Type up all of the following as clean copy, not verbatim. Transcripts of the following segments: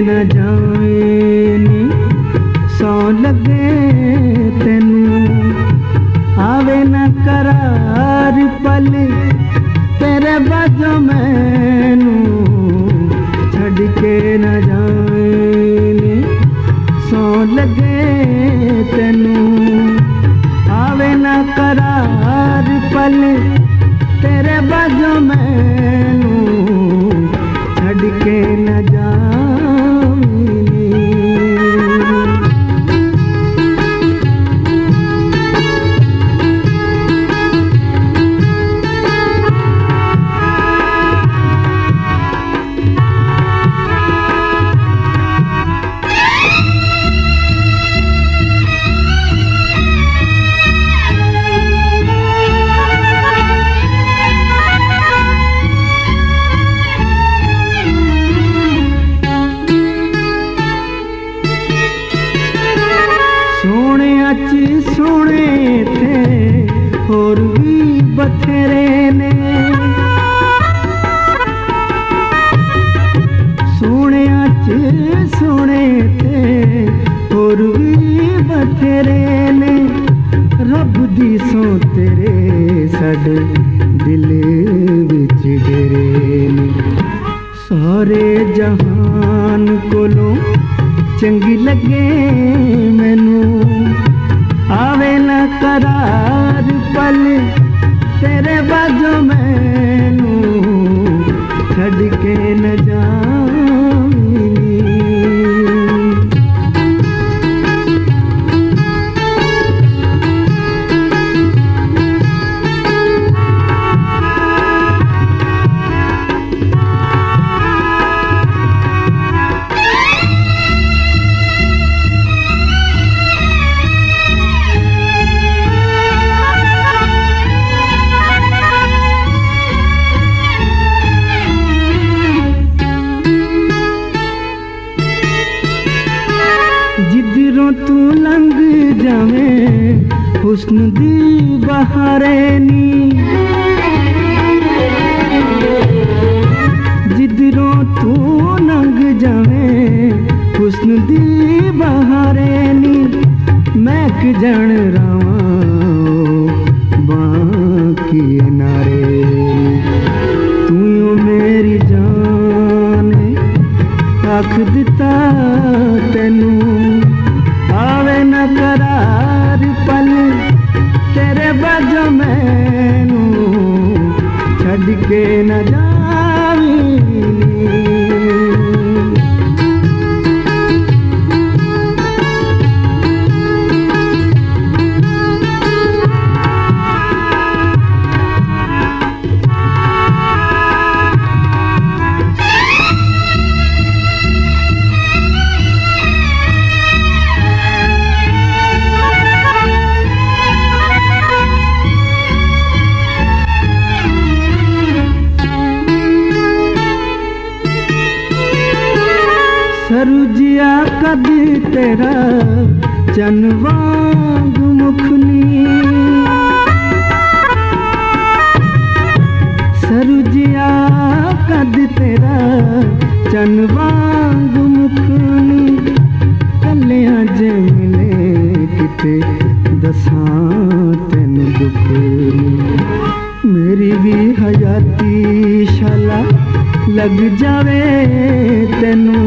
न जावे नी सौ लगे तेनू आवे न करार पल तेरे बाजों मैनू छड़ के न जावे नी सौ लगे तेनू आवे न करार पल तेरे बाजों मैनू छड़ के न जावे नी। सोने थे होर भी बथेरे ने सोने सोने थे होर भी बथेरे ने रब दी सो तेरे साडे दिल विच डेरे ने सारे जहान कोलों चंगी लगे मैनू आवे न करार पल तेरे बाजों मैनू छड़ के न जावे नी। जिधरों तू लंघ जावे हुस्न दी बहारे नी जिधरों तू लंघ जावे हुस्न दी बहारे नी मैं कि जान रावां बाकी नारे तू मेरी जान आख दिता तेनू आवे न करार पल तेरे बाजों मैनू छड़ के न जावे नी। सरुजिया कद तेरा चन वांग मुखनी सरुजिया कद तेरा चन वांग मुखनी कलियां जे मिले किते दसां तेन दुखनी मेरी भी हयाती शाला लग जावे तेनू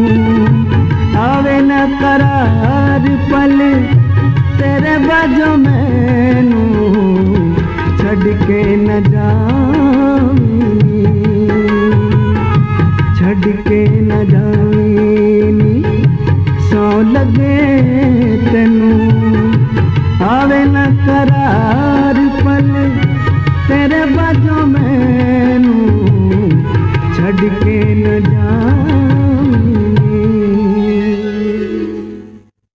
आवे न करार पल तेरे बाजों मैनू छड़ के न जावे छड़ के न जावे नी सौ लगे तेनू आवे न करार पल तेरे बाजों मैनू छड़ के न जावे।